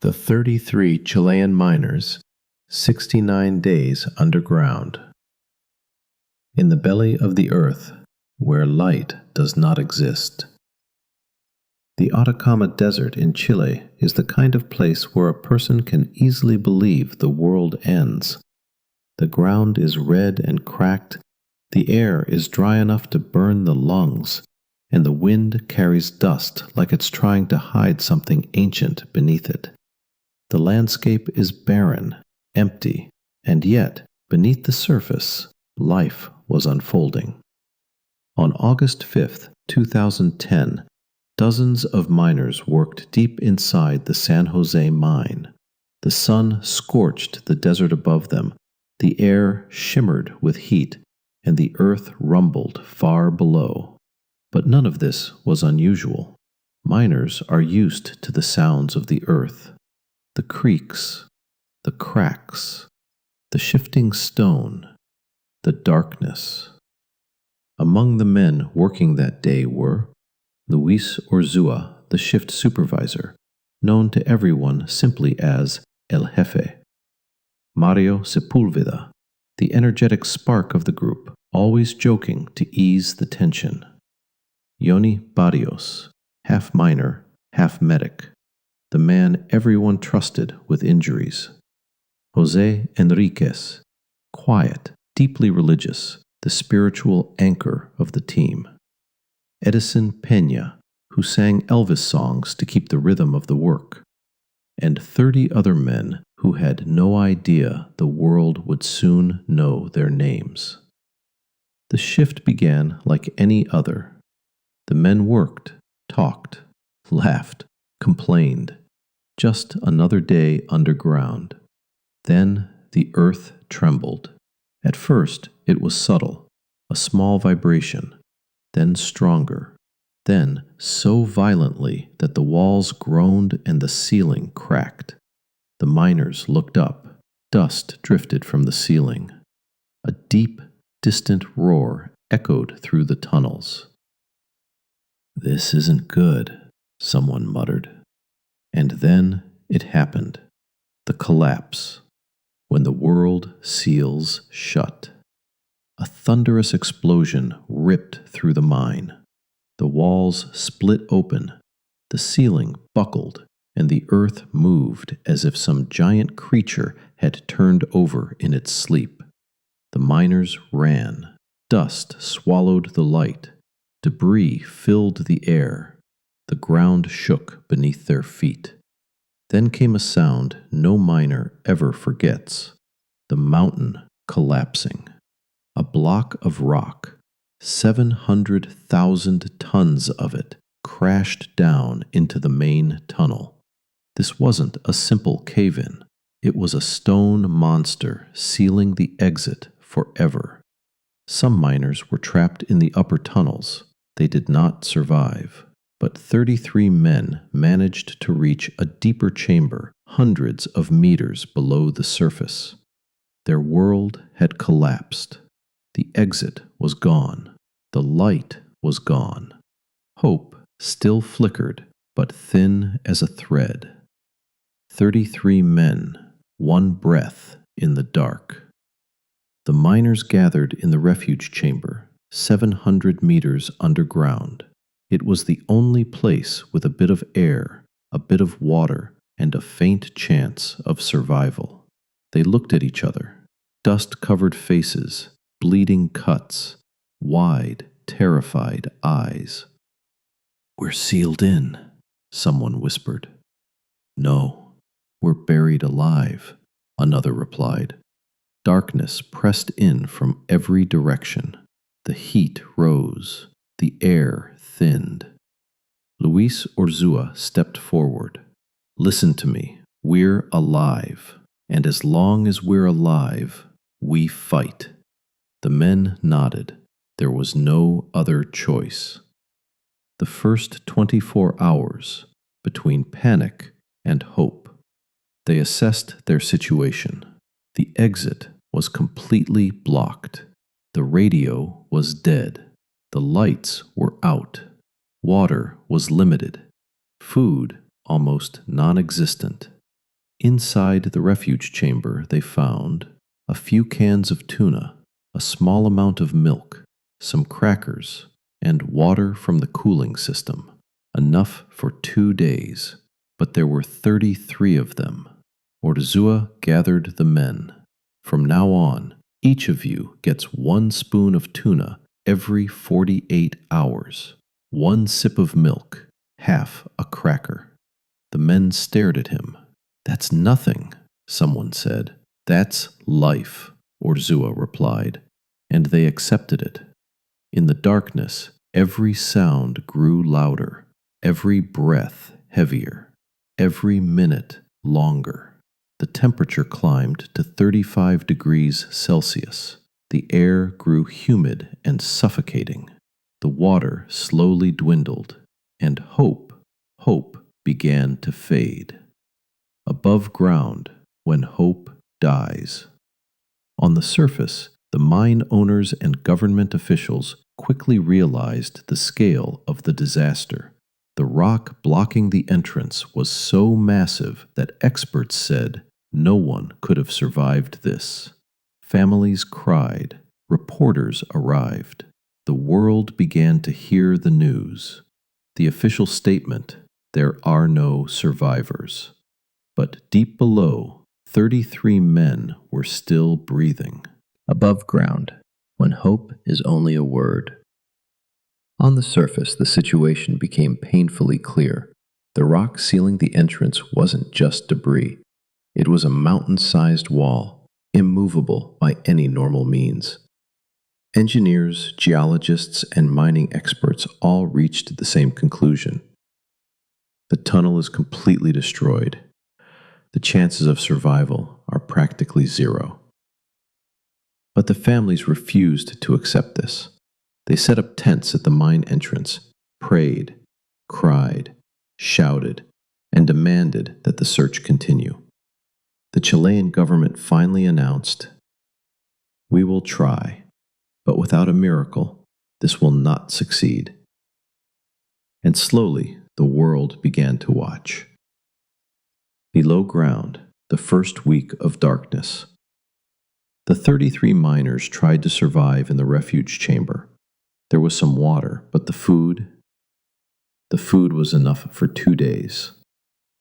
The 33 Chilean miners, 69 days underground. In the belly of the earth, where light does not exist. The Atacama Desert in Chile is the kind of place where a person can easily believe the world ends. The ground is red and cracked, the air is dry enough to burn the lungs, and the wind carries dust like it's trying to hide something ancient beneath it. The landscape is barren, empty, and yet, beneath the surface, life was unfolding. On August 5, 2010, dozens of miners worked deep inside the San José mine. The sun scorched the desert above them, the air shimmered with heat, and the earth rumbled far below. But none of this was unusual. Miners are used to the sounds of the earth. The creaks, the cracks, the shifting stone, the darkness. Among the men working that day were Luis Orzua, the shift supervisor, known to everyone simply as El Jefe; Mario Sepulveda, the energetic spark of the group, always joking to ease the tension; Yoni Barrios, half miner, half medic, the man everyone trusted with injuries; Jose Enriquez, quiet, deeply religious, the spiritual anchor of the team; Edison Peña, who sang Elvis songs to keep the rhythm of the work; and 30 other men who had no idea the world would soon know their names. The shift began like any other. The men worked, talked, laughed, complained. Just another day underground. Then the earth trembled. At first it was subtle, a small vibration, then stronger, then so violently that the walls groaned and the ceiling cracked. The miners looked up. Dust drifted from the ceiling. A deep, distant roar echoed through the tunnels. "This isn't good," someone muttered. And then it happened. The collapse. When the world seals shut. A thunderous explosion ripped through the mine. The walls split open. The ceiling buckled, and the earth moved as if some giant creature had turned over in its sleep. The miners ran. Dust swallowed the light. Debris filled the air. The ground shook beneath their feet. Then came a sound no miner ever forgets: the mountain collapsing. A block of rock, 700,000 tons of it, crashed down into the main tunnel. This wasn't a simple cave-in. It was a stone monster sealing the exit forever. Some miners were trapped in the upper tunnels. They did not survive. But 33 men managed to reach a deeper chamber, hundreds of meters below the surface. Their world had collapsed. The exit was gone. The light was gone. Hope still flickered, but thin as a thread. 33 men, one breath in the dark. The miners gathered in the refuge chamber, 700 meters underground. It was the only place with a bit of air, a bit of water, and a faint chance of survival. They looked at each other. Dust-covered faces, bleeding cuts, wide, terrified eyes. "We're sealed in," someone whispered. "No, we're buried alive," another replied. Darkness pressed in from every direction. The heat rose. The air thinned. Luis Orzua stepped forward. "Listen to me. We're alive. And as long as we're alive, we fight." The men nodded. There was no other choice. The first 24 hours, between panic and hope. They assessed their situation. The exit was completely blocked. The radio was dead. The lights were out. Water was limited. Food almost non-existent. Inside the refuge chamber, they found a few cans of tuna, a small amount of milk, some crackers, and water from the cooling system, enough for 2 days. But there were 33 of them. Urzúa gathered the men. From now on, each of you gets 1 spoon of tuna every 48 hours, 1 sip of milk, half a cracker. The men stared at him. That's nothing, someone said. That's life, Urzúa replied, and they accepted it. In the darkness, every sound grew louder, every breath heavier, every minute longer. The temperature climbed to 35 degrees Celsius. The air grew humid and suffocating. The water slowly dwindled, and hope began to fade. Above ground, when hope dies. On the surface, the mine owners and government officials quickly realized the scale of the disaster. The rock blocking the entrance was so massive that experts said no one could have survived this. Families cried. Reporters arrived. The world began to hear the news. The official statement, "There are no survivors." But deep below, 33 men were still breathing. Above ground, when hope is only a word. On the surface, the situation became painfully clear. The rock sealing the entrance wasn't just debris. It was a mountain-sized wall, immovable by any normal means. Engineers, geologists, and mining experts all reached the same conclusion. The tunnel is completely destroyed. The chances of survival are practically zero. But the families refused to accept this. They set up tents at the mine entrance, prayed, cried, shouted, and demanded that the search continue. The Chilean government finally announced, "We will try, but without a miracle, this will not succeed." And slowly, the world began to watch. Below ground, the first week of darkness. The 33 miners tried to survive in the refuge chamber. There was some water, but the food was enough for 2 days.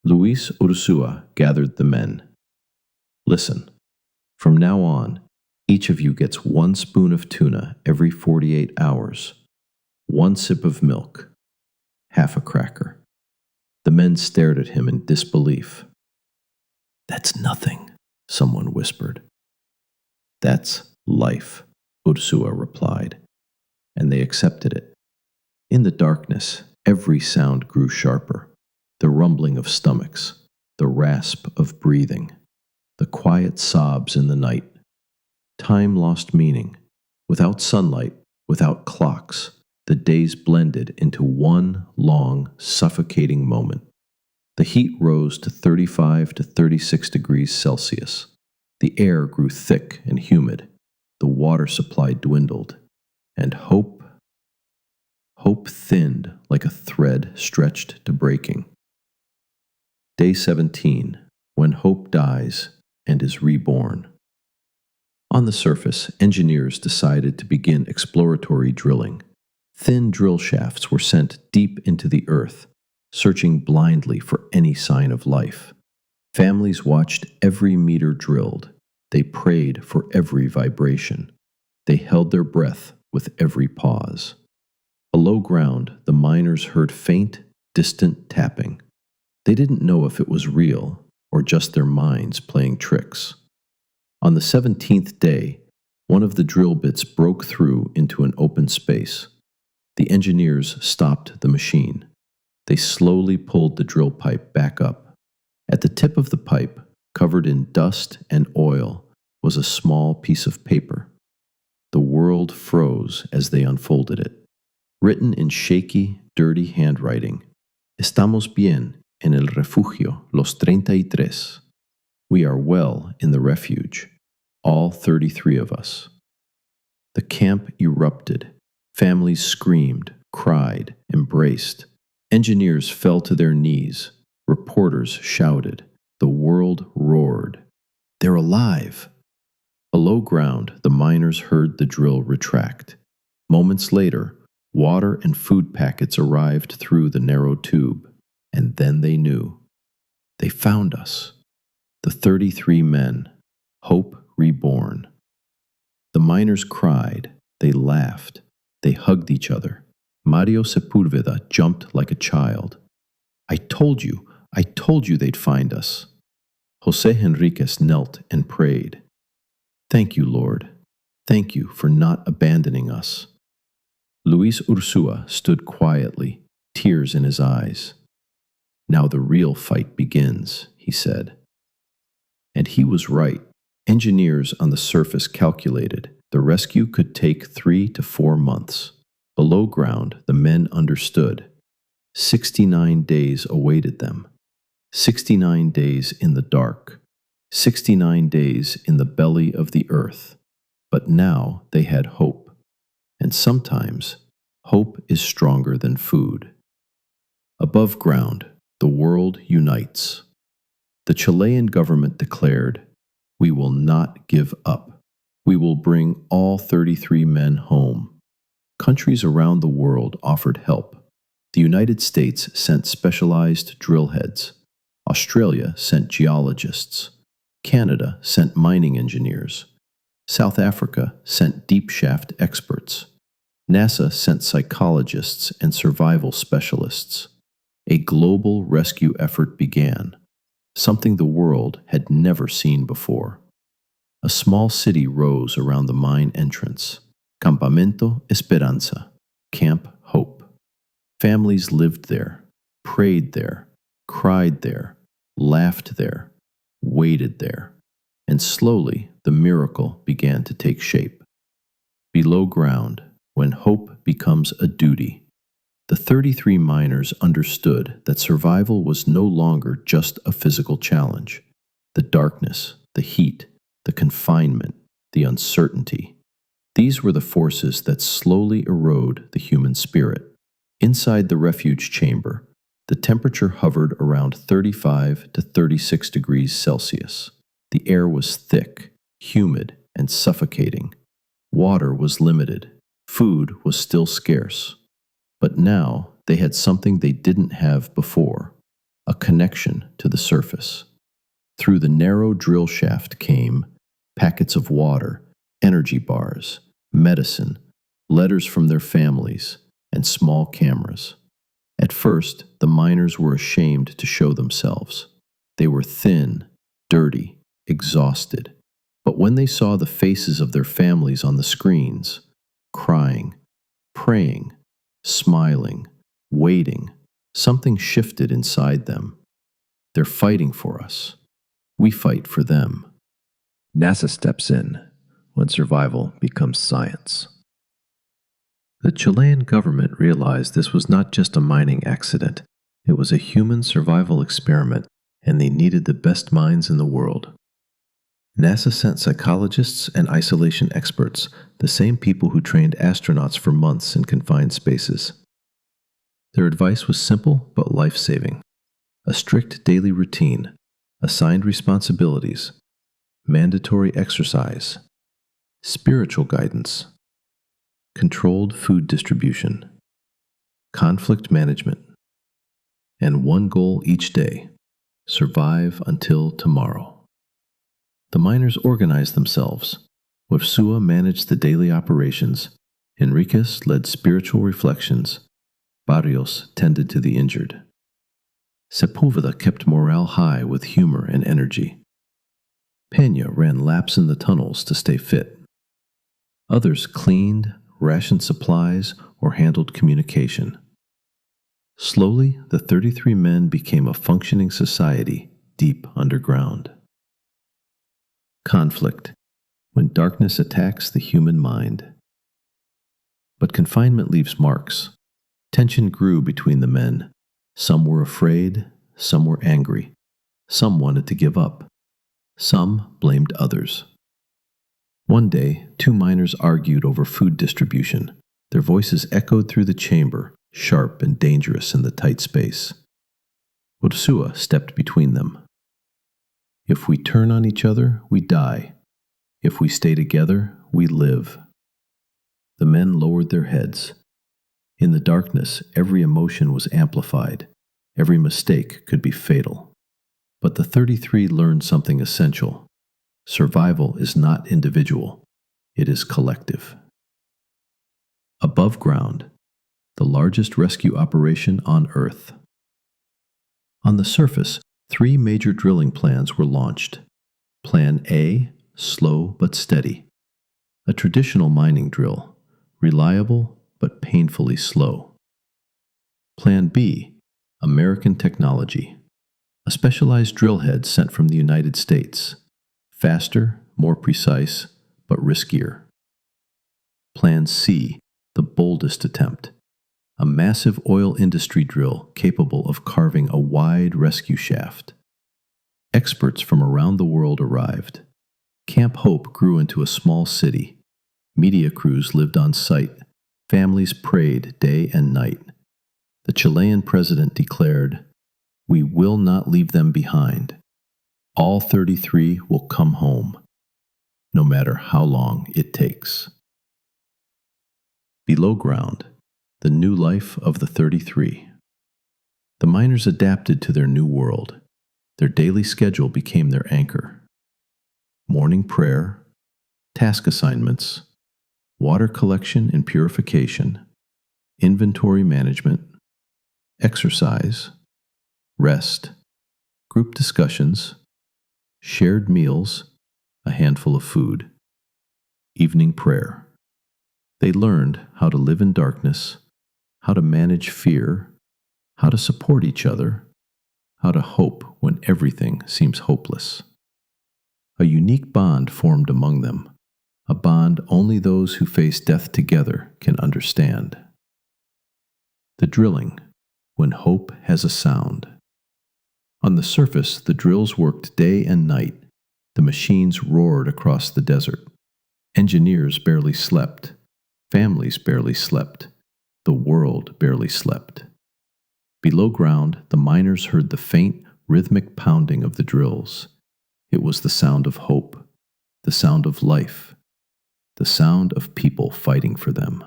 Luis Urzúa gathered the men. "Listen, from now on, each of you gets 1 spoon of tuna every 48 hours, 1 sip of milk, half a cracker." The men stared at him in disbelief. "That's nothing," someone whispered. "That's life," Urzúa replied, and they accepted it. In the darkness, every sound grew sharper. The rumbling of stomachs, the rasp of breathing, the quiet sobs in the night. Time lost meaning. Without sunlight, without clocks, the days blended into one long, suffocating moment. The heat rose to 35 to 36 degrees Celsius. The air grew thick and humid. The water supply dwindled. And hope thinned like a thread stretched to breaking. Day 17, when hope dies and is reborn. On the surface, engineers decided to begin exploratory drilling. Thin drill shafts were sent deep into the earth, searching blindly for any sign of life. Families watched every meter drilled. They prayed for every vibration. They held their breath with every pause. Below ground, the miners heard faint, distant tapping. They didn't know if it was real or just their minds playing tricks. On the 17th day, one of the drill bits broke through into an open space. The engineers stopped the machine. They slowly pulled the drill pipe back up. At the tip of the pipe, covered in dust and oil, was a small piece of paper. The world froze as they unfolded it. Written in shaky, dirty handwriting, "Estamos bien en el refugio los 33. We are well in the refuge, all 33 of us." The camp erupted. Families screamed, cried, embraced. Engineers fell to their knees. Reporters shouted. The world world roared. They're alive! Below ground, the miners heard the drill retract. Moments later, water and food packets arrived through the narrow tube, and then they knew. They found us. The 33 men, hope reborn. The miners cried, they laughed, they hugged each other. Mario Sepulveda jumped like a child. I told you they'd find us. José Henriquez knelt and prayed. Thank you, Lord. Thank you for not abandoning us. Luis Ursua stood quietly, tears in his eyes. Now the real fight begins, he said. And he was right. Engineers on the surface calculated the rescue could take 3 to 4 months. Below ground, the men understood. 69 days awaited them. 69 days in the dark. 69 days in the belly of the earth. But now they had hope. And sometimes, hope is stronger than food. Above ground, the world unites. The Chilean government declared, "We will not give up. We will bring all 33 men home." Countries around the world offered help. The United States sent specialized drill heads. Australia sent geologists. Canada sent mining engineers. South Africa sent deep shaft experts. NASA sent psychologists and survival specialists. A global rescue effort began, something the world had never seen before. A small city rose around the mine entrance. Campamento Esperanza, Camp Hope. Families lived there, prayed there, cried there, laughed there, waited there, and slowly the miracle began to take shape. Below ground, when hope becomes a duty, the 33 miners understood that survival was no longer just a physical challenge. The darkness, the heat, the confinement, the uncertainty. These were the forces that slowly erode the human spirit. Inside the refuge chamber, the temperature hovered around 35 to 36 degrees Celsius. The air was thick, humid, and suffocating. Water was limited. Food was still scarce. But now they had something they didn't have before, a connection to the surface. Through the narrow drill shaft came packets of water, energy bars, medicine, letters from their families, and small cameras. At first, the miners were ashamed to show themselves. They were thin, dirty, exhausted. But when they saw the faces of their families on the screens, crying, praying, smiling, waiting, something shifted inside them. They're fighting for us. We fight for them. NASA steps in when survival becomes science. The Chilean government realized this was not just a mining accident. It was a human survival experiment, and they needed the best minds in the world. NASA sent psychologists and isolation experts, the same people who trained astronauts for months in confined spaces. Their advice was simple but life-saving. A strict daily routine, assigned responsibilities, mandatory exercise, spiritual guidance, controlled food distribution, conflict management, and one goal each day: survive until tomorrow. The miners organized themselves. Ursua managed the daily operations. Henriquez led spiritual reflections. Barrios tended to the injured. Sepulveda kept morale high with humor and energy. Peña ran laps in the tunnels to stay fit. Others cleaned, rationed supplies, or handled communication. Slowly, the 33 men became a functioning society deep underground. Conflict, when darkness attacks the human mind. But confinement leaves marks. Tension grew between the men. Some were afraid, some were angry. Some wanted to give up. Some blamed others. One day, 2 miners argued over food distribution. Their voices echoed through the chamber, sharp and dangerous in the tight space. Ursua stepped between them. If we turn on each other, we die. If we stay together, we live. The men lowered their heads. In the darkness, every emotion was amplified. Every mistake could be fatal. But the 33 learned something essential. Survival is not individual. It is collective. Above ground, the largest rescue operation on Earth. On the surface, 3 major drilling plans were launched. Plan A, slow but steady. A traditional mining drill, reliable but painfully slow. Plan B, American technology. A specialized drill head sent from the United States. Faster, more precise, but riskier. Plan C, the boldest attempt. A massive oil industry drill capable of carving a wide rescue shaft. Experts from around the world arrived. Camp Hope grew into a small city. Media crews lived on site. Families prayed day and night. The Chilean president declared, "We will not leave them behind. All 33 will come home, no matter how long it takes." Below ground, the new life of the 33. The miners adapted to their new world. Their daily schedule became their anchor. Morning prayer, task assignments, water collection and purification, inventory management, exercise, rest, group discussions, shared meals, a handful of food, evening prayer. They learned how to live in darkness, how to manage fear, how to support each other, how to hope when everything seems hopeless. A unique bond formed among them, a bond only those who face death together can understand. The drilling, when hope has a sound. On the surface, the drills worked day and night. The machines roared across the desert. Engineers barely slept. Families barely slept. The world barely slept. Below ground, the miners heard the faint, rhythmic pounding of the drills. It was the sound of hope, the sound of life, the sound of people fighting for them.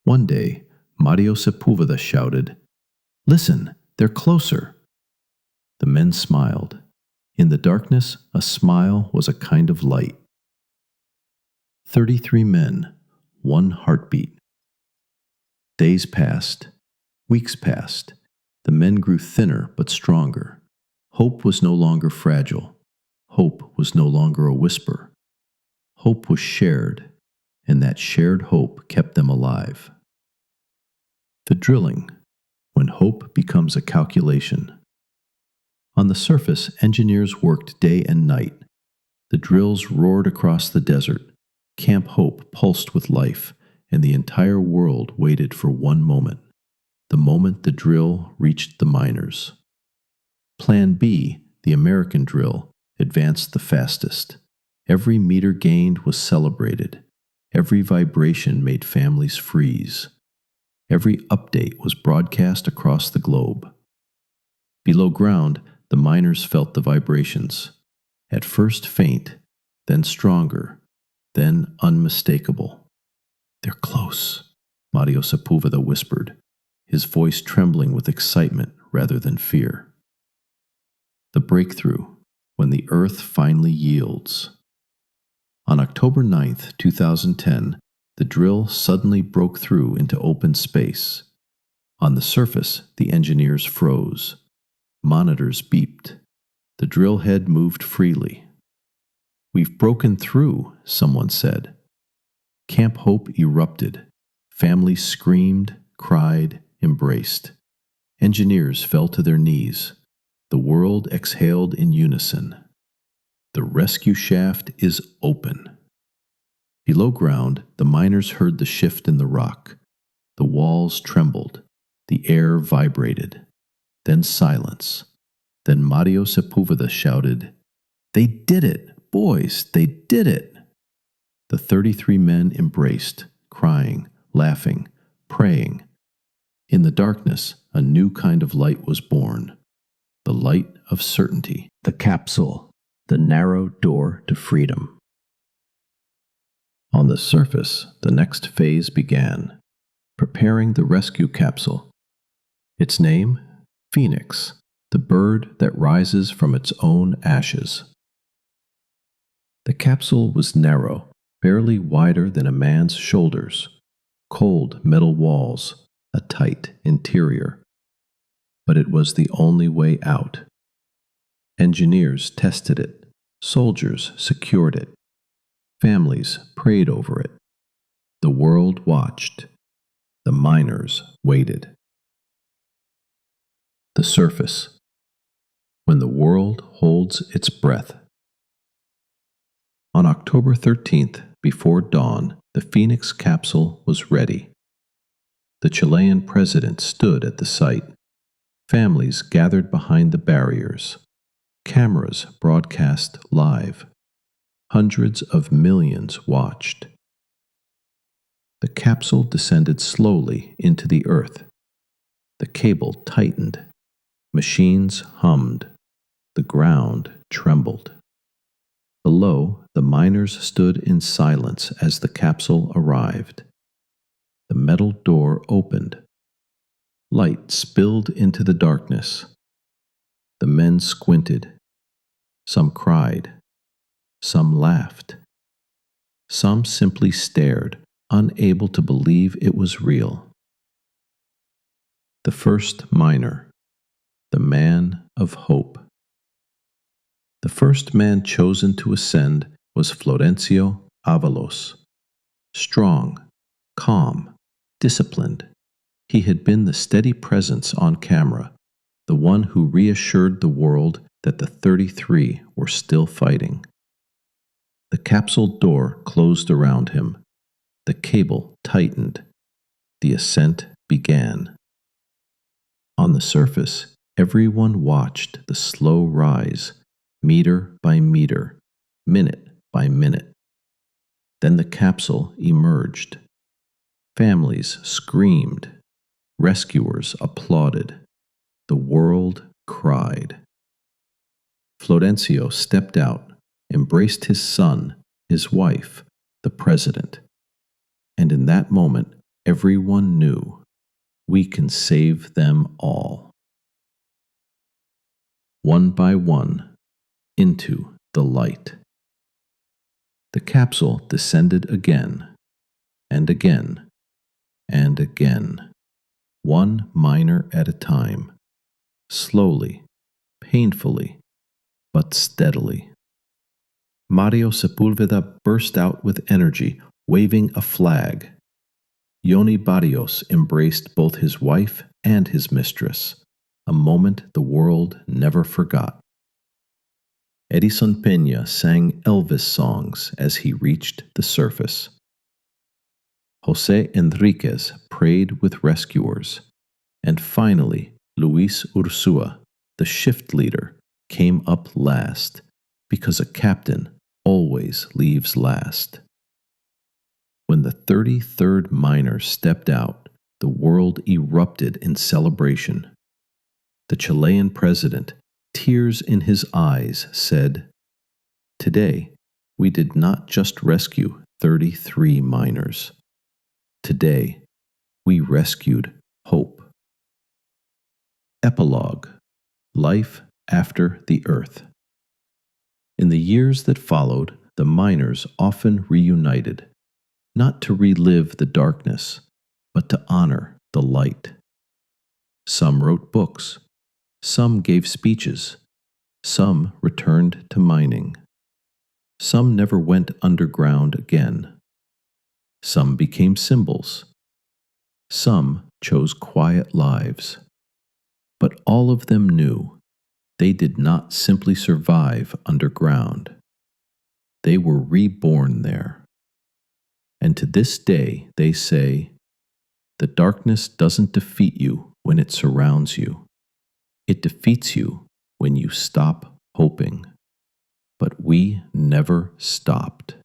One day, Mario Sepúlveda shouted, "Listen, they're closer." The men smiled. In the darkness, a smile was a kind of light. 33 men, one heartbeat. Days passed. Weeks passed. The men grew thinner but stronger. Hope was no longer fragile. Hope was no longer a whisper. Hope was shared, and that shared hope kept them alive. The drilling, when hope becomes a calculation. On the surface, engineers worked day and night. The drills roared across the desert. Camp Hope pulsed with life, and the entire world waited for one moment. The moment the drill reached the miners. Plan B, the American drill, advanced the fastest. Every meter gained was celebrated. Every vibration made families freeze. Every update was broadcast across the globe. Below ground, the miners felt the vibrations. At first faint, then stronger, then unmistakable. "They're close," Mario Sepúlveda whispered, his voice trembling with excitement rather than fear. The breakthrough, when the earth finally yields. On October 9th, 2010, the drill suddenly broke through into open space. On the surface, the engineers froze. Monitors beeped. The drill head moved freely. "We've broken through," someone said. Camp Hope erupted. Families screamed, cried, embraced. Engineers fell to their knees. The world exhaled in unison. The rescue shaft is open. Below ground, the miners heard the shift in the rock. The walls trembled. The air vibrated. Then silence. Then Mario Sepúlveda shouted, "They did it! Boys, they did it!" The 33 men embraced, crying, laughing, praying. In the darkness, a new kind of light was born. The light of certainty. The capsule, the narrow door to freedom. On the surface, the next phase began, preparing the rescue capsule. Its name? Phoenix, the bird that rises from its own ashes. The capsule was narrow, barely wider than a man's shoulders, cold metal walls, a tight interior. But it was the only way out. Engineers tested it, soldiers secured it, families prayed over it. The world watched, the miners waited. The surface, when the world holds its breath. On October 13th, before dawn, the Phoenix capsule was ready. The Chilean president stood at the site. Families gathered behind the barriers. Cameras broadcast live. Hundreds of millions watched. The capsule descended slowly into the earth. The cable tightened. Machines hummed. The ground trembled. Below, the miners stood in silence as the capsule arrived. The metal door opened. Light spilled into the darkness. The men squinted. Some cried. Some laughed. Some simply stared, unable to believe it was real. The first miner, the man of hope. The first man chosen to ascend was Florencio Avalos. Strong, calm, disciplined, he had been the steady presence on camera, the one who reassured the world that the 33 were still fighting. The capsule door closed around him. The cable tightened. The ascent began. On the surface, everyone watched the slow rise, meter by meter, minute by minute. Then the capsule emerged. Families screamed. Rescuers applauded. The world cried. Florencio stepped out, embraced his son, his wife, the president. And in that moment, everyone knew, we can save them all. One by one, into the light. The capsule descended again, and again, and again, one miner at a time, slowly, painfully, but steadily. Mario Sepulveda burst out with energy, waving a flag. Yoni Barrios embraced both his wife and his mistress, a moment the world never forgot. Edison Peña sang Elvis songs as he reached the surface. José Enriquez prayed with rescuers, and finally Luis Ursúa, the shift leader, came up last, because a captain always leaves last. When the 33rd miner stepped out, the world erupted in celebration. The Chilean president, tears in his eyes, said, "Today, we did not just rescue 33 miners. Today, we rescued hope." Epilogue: Life after the Earth. In the years that followed, the miners often reunited, not to relive the darkness, but to honor the light. Some wrote books, some gave speeches, some returned to mining. Some never went underground again. Some became symbols. Some chose quiet lives. But all of them knew they did not simply survive underground. They were reborn there. And to this day they say, the darkness doesn't defeat you when it surrounds you. It defeats you when you stop hoping. But we never stopped.